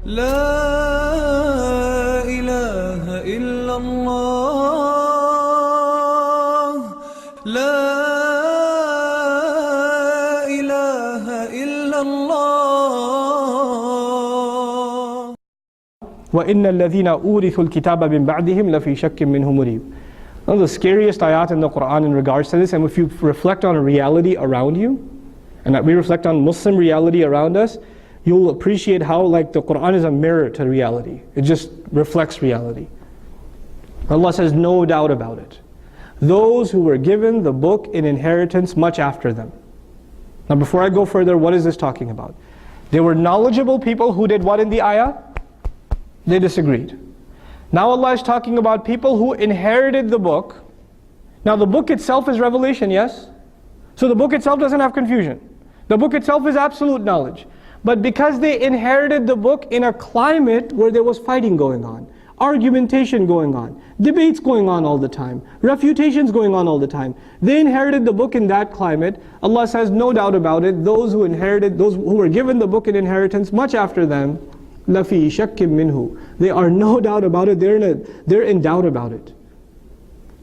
لا إله إلا الله لا إله إلا الله وَإِنَّ الَّذِينَ أُورِثُوا الْكِتَابَ مِنْ بَعْدِهِمْ لَفِي شَكٍّ مِّنْهُ مُرِيبٍ. One of the scariest ayat in the Quran in regards to this, and if you reflect on reality around you, and that we reflect on Muslim reality around us, you'll appreciate how like the Quran is a mirror to reality. It just reflects reality. Allah says, no doubt about it. Those who were given the book in inheritance much after them. Now before I go further, what is this talking about? They were knowledgeable people who did what in the ayah? They disagreed. Now Allah is talking about people who inherited the book. Now the book itself is revelation, yes? So the book itself doesn't have confusion. The book itself is absolute knowledge. But because they inherited the book in a climate where there was fighting going on, argumentation going on, debates going on all the time, refutations going on all the time, they inherited the book in that climate. Allah says, no doubt about it, those who were given the book in inheritance much after them, لَفِي شَكٍّ مِّنْهُ. They are no doubt about it, they're in doubt about it.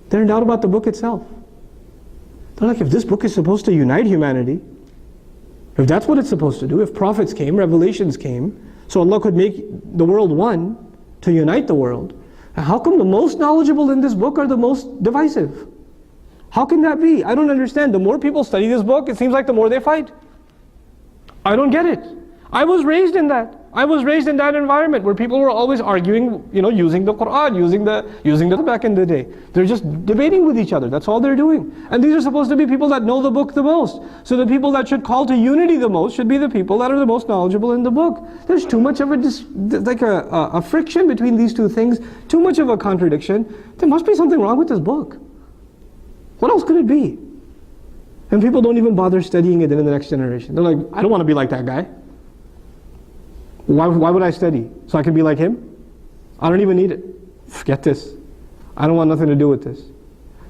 They're in doubt about the book itself. They're like, if this book is supposed to unite humanity, if that's what it's supposed to do, if prophets came, revelations came, so Allah could make the world one, to unite the world, how come the most knowledgeable in this book are the most divisive? How can that be? I don't understand. The more people study this book, it seems like the more they fight. I don't get it. I was raised in that. I was raised in that environment where people were always arguing, using the Quran, using the back in the day. They're just debating with each other. That's all they're doing. And these are supposed to be people that know the book the most. So the people that should call to unity the most should be the people that are the most knowledgeable in the book. There's too much of a friction between these two things, too much of a contradiction. There must be something wrong with this book. What else could it be? And people don't even bother studying it in the next generation. They're like, I don't want to be like that guy. Why would I study? So I can be like him? I don't even need it. Forget this. I don't want nothing to do with this.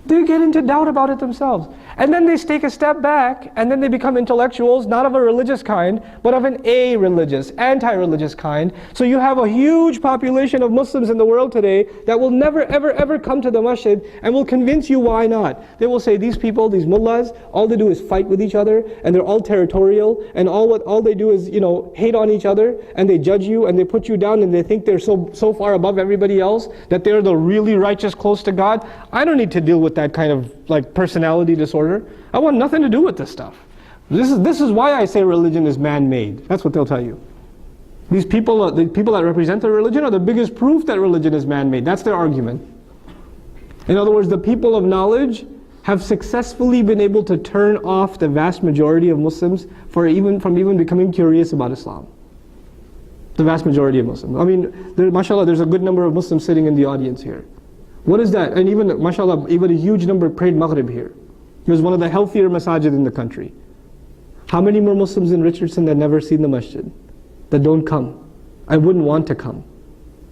They get into doubt about it themselves. And then they take a step back, and then they become intellectuals, not of a religious kind, but of an a-religious, anti-religious kind. So you have a huge population of Muslims in the world today that will never, ever, ever come to the masjid and will convince you why not. They will say, these people, these mullahs, all they do is fight with each other, and they're all territorial, and all they do is, hate on each other, and they judge you, and they put you down, and they think they're so far above everybody else, that they're the really righteous, close to God. I don't need to deal with that kind of personality disorder. I want nothing to do with this stuff. This is why I say religion is man-made. That's what they'll tell you. These people, the people that represent the religion, are the biggest proof that religion is man-made. That's their argument. In other words, the people of knowledge have successfully been able to turn off the vast majority of Muslims from even becoming curious about Islam. The vast majority of Muslims. I mean, mashallah, there's a good number of Muslims sitting in the audience here. What is that? And even, mashallah, even a huge number prayed Maghrib here. It was one of the healthier masajid in the country. How many more Muslims in Richardson that never seen the masjid? That don't come? I wouldn't want to come.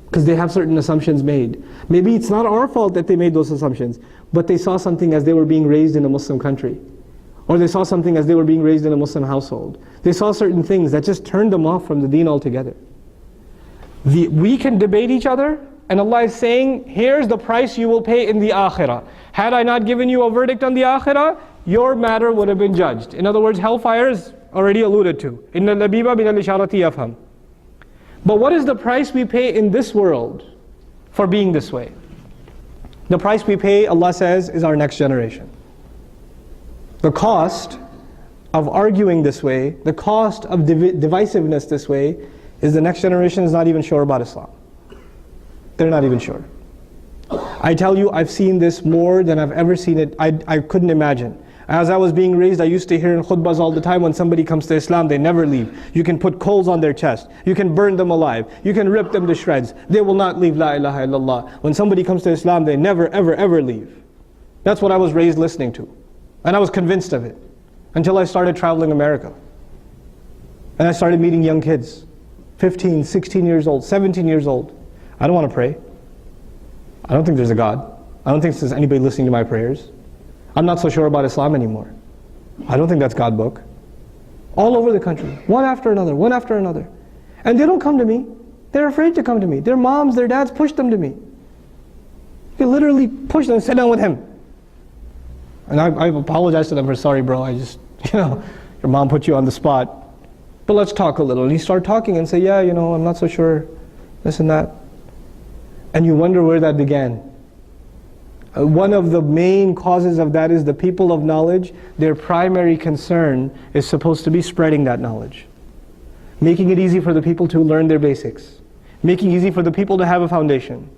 Because they have certain assumptions made. Maybe it's not our fault that they made those assumptions, but they saw something as they were being raised in a Muslim country. Or they saw something as they were being raised in a Muslim household. They saw certain things that just turned them off from the deen altogether. We can debate each other, and Allah is saying, here's the price you will pay in the akhirah. Had I not given you a verdict on the akhirah, your matter would have been judged. In other words, hellfire is already alluded to. إِنَّ اللَّبِيبَ مِنَ الْإِشَارَةِ يَفْهَمْ. But what is the price we pay in this world for being this way? The price we pay, Allah says, is our next generation. The cost of arguing this way, the cost of divisiveness this way, is the next generation is not even sure about Islam. They're not even sure. I tell you, I've seen this more than I've ever seen it. I couldn't imagine. As I was being raised, I used to hear in khutbahs all the time, when somebody comes to Islam, they never leave. You can put coals on their chest. You can burn them alive. You can rip them to shreds. They will not leave La ilaha illallah. When somebody comes to Islam, they never, ever, ever leave. That's what I was raised listening to. And I was convinced of it. Until I started traveling America. And I started meeting young kids. 15, 16 years old, 17 years old. I don't want to pray. I don't think there's a God. I don't think there's anybody listening to my prayers. I'm not so sure about Islam anymore. I don't think that's God's book. All over the country, one after another, one after another. And they don't come to me. They're afraid to come to me. Their moms, their dads push them to me. They literally push them, sit down with him. And I apologize to them for, sorry bro, I just, your mom put you on the spot. But let's talk a little. And you start talking and say, yeah, I'm not so sure, this and that. And you wonder where that began. One of the main causes of that is the people of knowledge, their primary concern is supposed to be spreading that knowledge. Making it easy for the people to learn their basics. Making it easy for the people to have a foundation.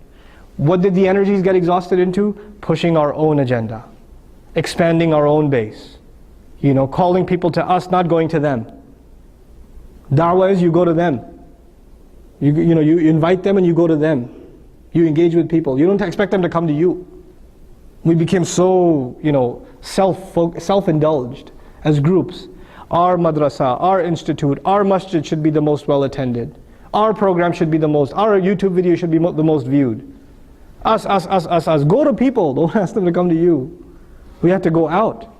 What did the energies get exhausted into? Pushing our own agenda. Expanding our own base. Calling people to us, not going to them. Da'wah is you go to them. You invite them and you go to them. You engage with people. You don't expect them to come to you. We became so, self-indulged as groups. Our madrasa, our institute, our masjid should be the most well attended. Our program should be our YouTube video should be the most viewed. Us. Go to people, don't ask them to come to you. We had to go out.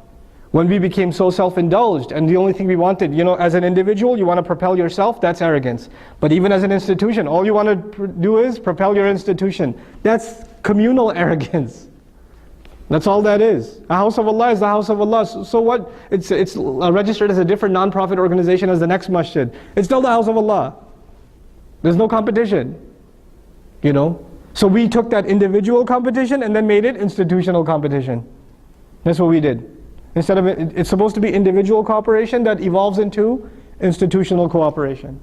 When we became so self-indulged and the only thing we wanted, as an individual, you want to propel yourself, that's arrogance. But even as an institution, all you want to do is propel your institution. That's communal arrogance. That's all that is. A house of Allah is the house of Allah. So what? It's registered as a different non-profit organization as the next masjid. It's still the house of Allah. There's no competition. So we took that individual competition and then made it institutional competition. That's what we did. Instead of it's supposed to be individual cooperation that evolves into institutional cooperation.